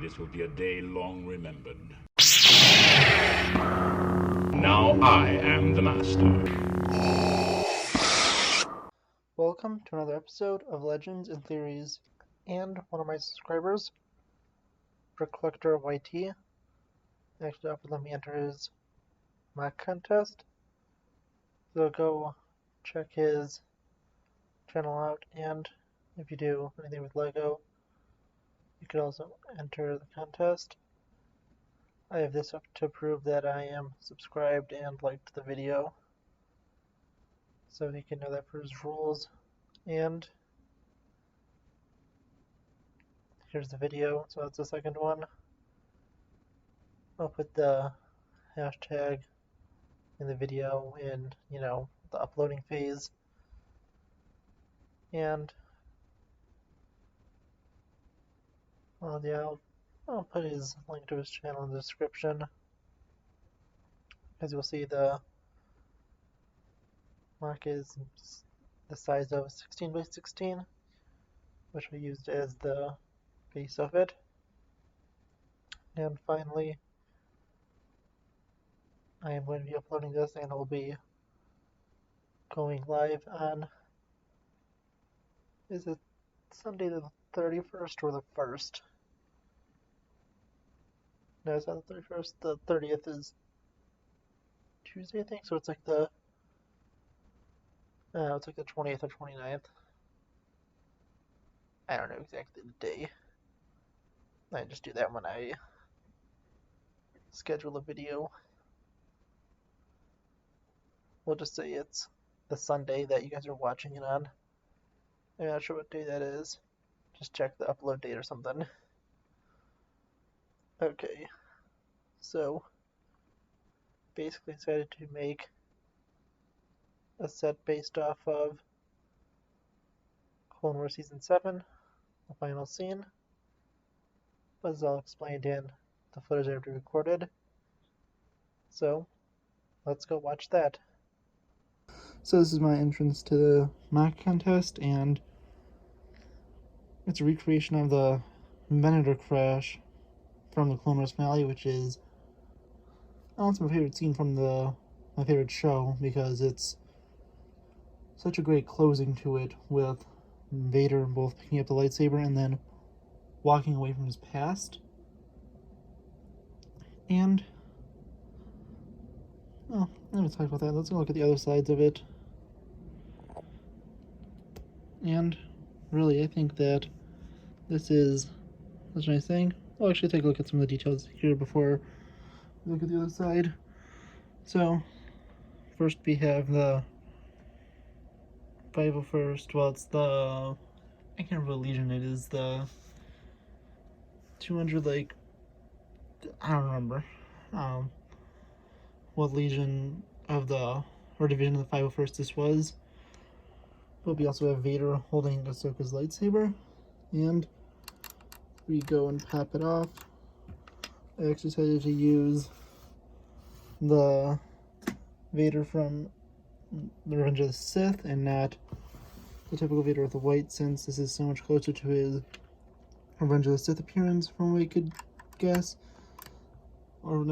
This will be a day long remembered. Now I am the master. Welcome to another episode of Legends and Theories, and one of my subscribers, Brick Collector YT, actually offered let me enter his MOC contest. So go check his channel out, and if you do anything with Lego, you can also enter the contest. I have this up to prove that I am subscribed and liked the video, so he can know that for his rules. And here's the video, so that's the second one. I'll put the hashtag in the video in, the uploading phase. And I'll put his link to his channel in the description. As you'll see, the MOC is the size of 16 by 16, which we used as the base of it. And finally, I am going to be uploading this, and it will be going live on, is it Sunday the 31st or the 1st? No, it's not the 31st. The 30th is Tuesday, I think. So it's like the 20th or 29th. I don't know exactly the day. I just do that when I schedule a video. We'll just say it's the Sunday that you guys are watching it on. I'm not sure what day that is. Just check the upload date or something. Okay, so basically decided to make a set based off of Clone Wars Season 7, the final scene. But it's all explained in the footage I already recorded. So, let's go watch that. So this is my entrance to the MOC contest, and it's a recreation of the Venator crash from the Clone Wars finale, which is it's my favorite scene from my favorite show, because it's such a great closing to it, with Vader both picking up the lightsaber and then walking away from his past. And I'm going to talk about that. Let's go look at the other sides of it. And really, I think that this is such a nice thing. I'll actually take a look at some of the details here before we look at the other side. So, first we have the 501st. Well, it's the, I can't remember what Legion it is. The 200, I don't remember what Legion of or division of the 501st this was. But we also have Vader holding Ahsoka's lightsaber, and we go and pop it off. I actually decided to use the Vader from the Revenge of the Sith and not the typical Vader with the white, since this is so much closer to his Revenge of the Sith appearance from what we could guess, or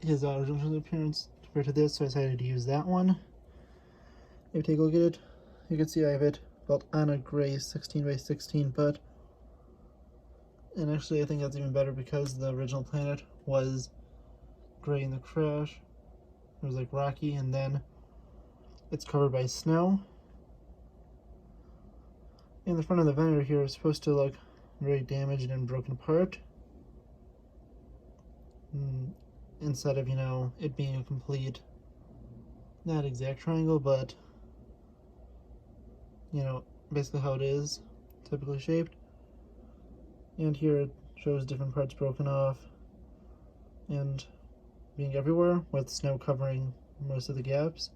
his original appearance compared to this, so I decided to use that one. If you take a look at it, you can see I have it built on a gray 16 by 16, and actually I think that's even better because the original planet was gray in the crash. It was rocky, and then it's covered by snow. And the front of the Venator here is supposed to look very damaged and broken apart, instead of, it being a complete, not exact triangle, but basically how it is typically shaped. And here it shows different parts broken off and being everywhere, with snow covering most of the gaps.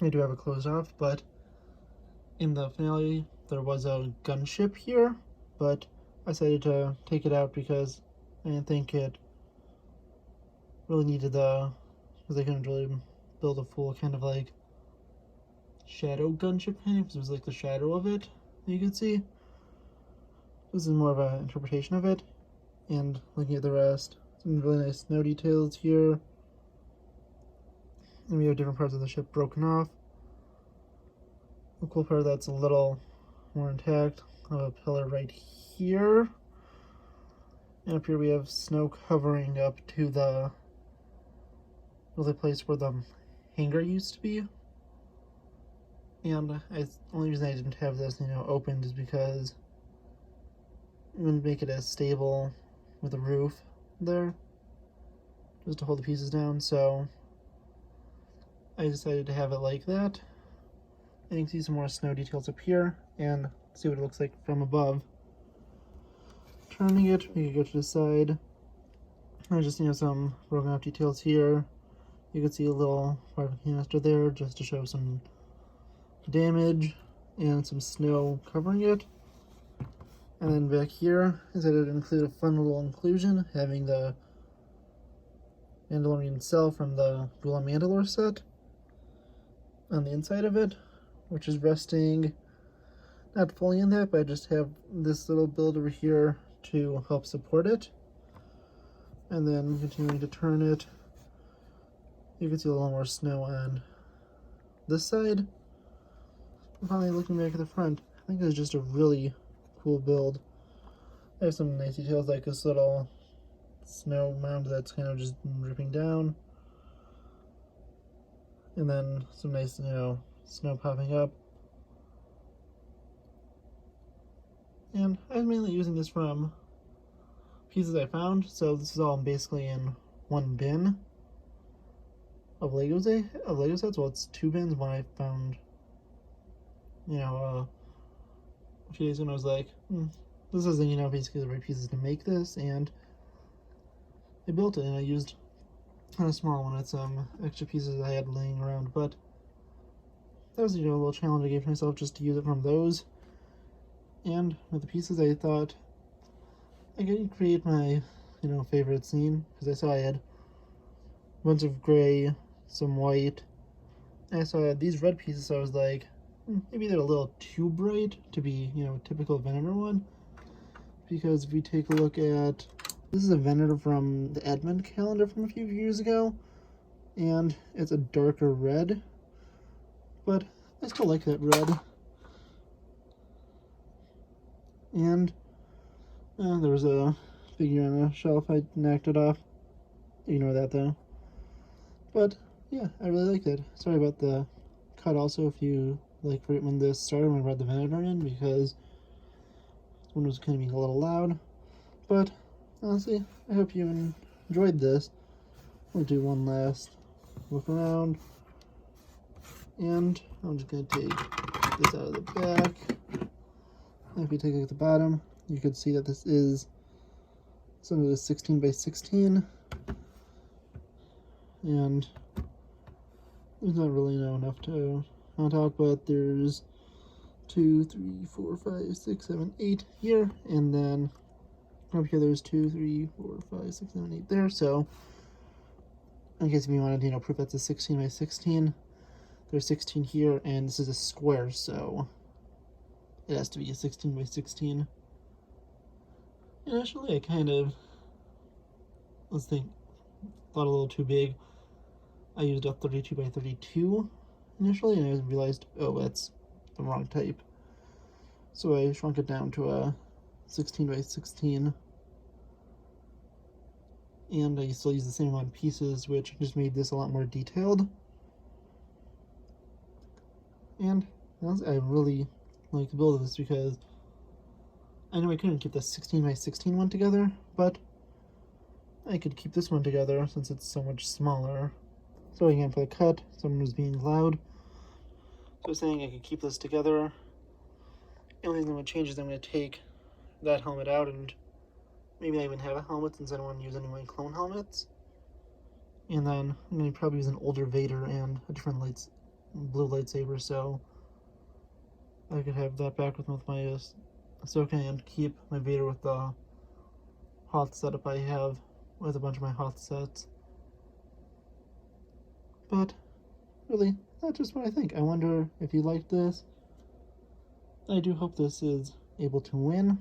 I do have it closed off, but in the finale there was a gunship here, but I decided to take it out because I didn't think it really needed because they couldn't really build a full kind of shadow gunship painting, because it was the shadow of it that you could see. This is more of an interpretation of it. And looking at the rest, some really nice snow details here. And we have different parts of the ship broken off. The cool part that's a little more intact, a pillar right here. And up here we have snow covering up to the place where the hangar used to be. And the only reason I didn't have this, opened is because it wouldn't make it as stable with a roof there, just to hold the pieces down. So I decided to have it like that. And you can see some more snow details up here and see what it looks like from above. Turning it, we can go to the side. There's just some broken off details here. You can see a little part of a canister there just to show some damage and some snow covering it. And then back here, I decided to include a fun little inclusion, having the Mandalorian cell from the Duel of Mandalore set on the inside of it, which is resting not fully in that, but I just have this little build over here to help support it. And then continuing to turn it, you can see a little more snow on this side. And finally, looking back at the front, I think it's just a really cool build. I have some nice details like this little snow mound that's kind of just dripping down. And then some nice, snow popping up. And I was mainly using this from pieces I found, so this is all basically in one bin of Lego sets. Well, it's two bins. One I found, a few days ago, I was like, this isn't, basically the right pieces to make this, and I built it, and I used a small one with some extra pieces I had laying around, but that was, a little challenge I gave myself just to use it from those. And with the pieces, I thought I could create my, favorite scene, because I saw I had a bunch of gray, some white, and I saw I had these red pieces, so I was like, maybe they're a little too bright to be, typical Venator one. Because if we take a look at, this is a Venator from the Advent calendar from a few years ago, and it's a darker red, but I still like that red. And there was a figure on a shelf, I knocked it off. Ignore that though. But yeah, I really liked it. Sorry about the cut also if you like right when this started, when I brought the Venator in, because this one was kind of being a little loud. But honestly, I hope you enjoyed this. We'll do one last look around. And I'm just going to take this out of the back. And if you take a look at the bottom, you can see that this is some of the 16 by 16. And there's not really enough to talk, but there's 2, 3, 4, 5, 6, 7, 8 here, and then up here there's 2, 3, 4, 5, 6, 7, 8 there. So in case if you wanted, proof that's a 16 by 16, there's 16 here, and this is a square, so it has to be a 16 by 16. Initially, I kind of thought a little too big. I used a 32 by 32 initially, and I realized, oh, that's the wrong type. So I shrunk it down to a 16 by 16. And I still use the same amount of pieces, which just made this a lot more detailed. And I really like the build of this because I know I couldn't keep the 16 by 16 one together, but I could keep this one together since it's so much smaller. So again, for the cut, someone was being loud. So I was saying I could keep this together. The only thing I'm going to change is I'm going to take that helmet out, and maybe I even have a helmet since I don't want to use any of my clone helmets. And then I'm going to probably use an older Vader and a different blue lightsaber, so I could have that back with my Ahsoka and keep my Vader with the Hoth setup I have with a bunch of my Hoth sets. But really, that's just what I think. I wonder if you liked this. I do hope this is able to win,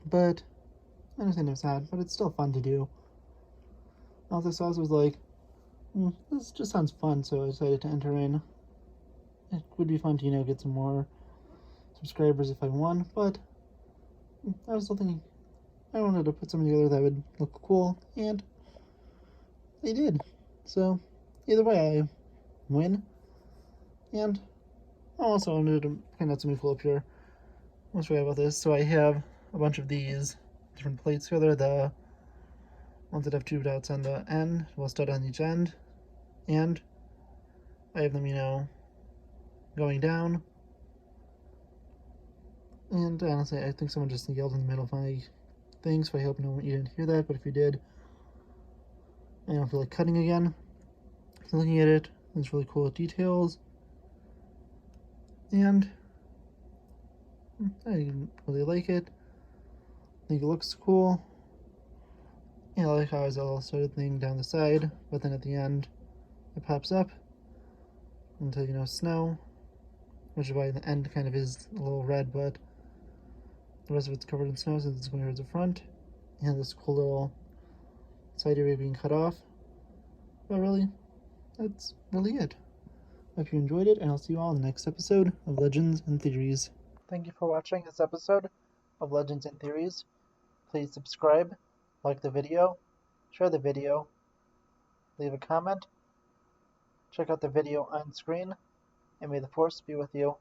but I understand it's sad, but it's still fun to do. All this sauce was like, this just sounds fun, so I decided to enter in. It would be fun to, get some more subscribers if I won, but I was still thinking I wanted to put something together that would look cool, and they did. So, either way, I win, and I also wanted to point out something cool up here. I'll show you about this. So I have a bunch of these different plates together, the ones that have two dots on the end, well, stud on each end, and I have them, going down. And honestly, I think someone just yelled in the middle of my thing, so I hope you didn't hear that, but if you did, I don't feel like cutting again. So looking at it, it's really cool details, and I really like it. I think it looks cool. And I like how it's all sort of thing down the side, but then at the end, it pops up into, snow, which is why the end kind of is a little red, but the rest of it's covered in snow since it's going towards the front. And this cool little side area being cut off. But really, that's really it. Hope you enjoyed it, and I'll see you all in the next episode of Legends and Theories. Thank you for watching this episode of Legends and Theories. Please subscribe, like the video, share the video, leave a comment, check out the video on screen, and may the Force be with you.